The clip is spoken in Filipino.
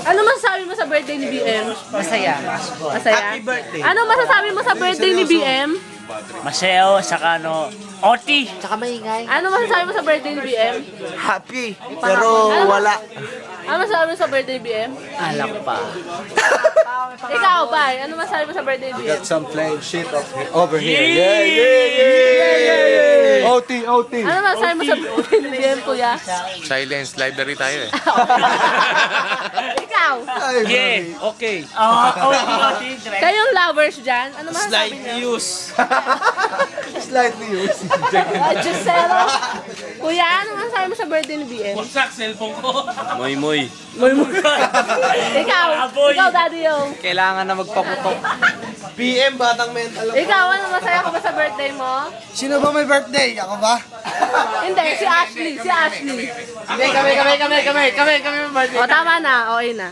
Ano masasabi mo sa birthday ni BM? Masaya. Masaya? Happy birthday. Ano masasabi mo sa birthday ni BM? Masaya, saka ano, OT. Tsaka maingay. Ano masasabi mo sa birthday ni BM? Happy, pero wala. Ano masasabi mo sa birthday ni BM? Alak pa. Ikaw, Bay, ano masasabi mo sa birthday ni BM? Got some plain shit over here. Yeah. OT. Ano masasabi mo sa birthday ni BM, kuya? Silence, library tayo eh. Ikaw, Yeah, okay. OT. kayong lovers dyan, ano masasabi Slight niyo? use. Slightly used. Giselo. Kuya, ano masasabi mo sa birthday ni BM? Moy moy. Ikaw, Daddy Yung. Kailangan na magpaputok. PM, batang mental. Ikaw, ano masaya ka ba sa birthday mo? Sino ba may birthday? Ako ba? Hindi, si Ashley. Hindi, kami may birthday. O, tama na, okay na.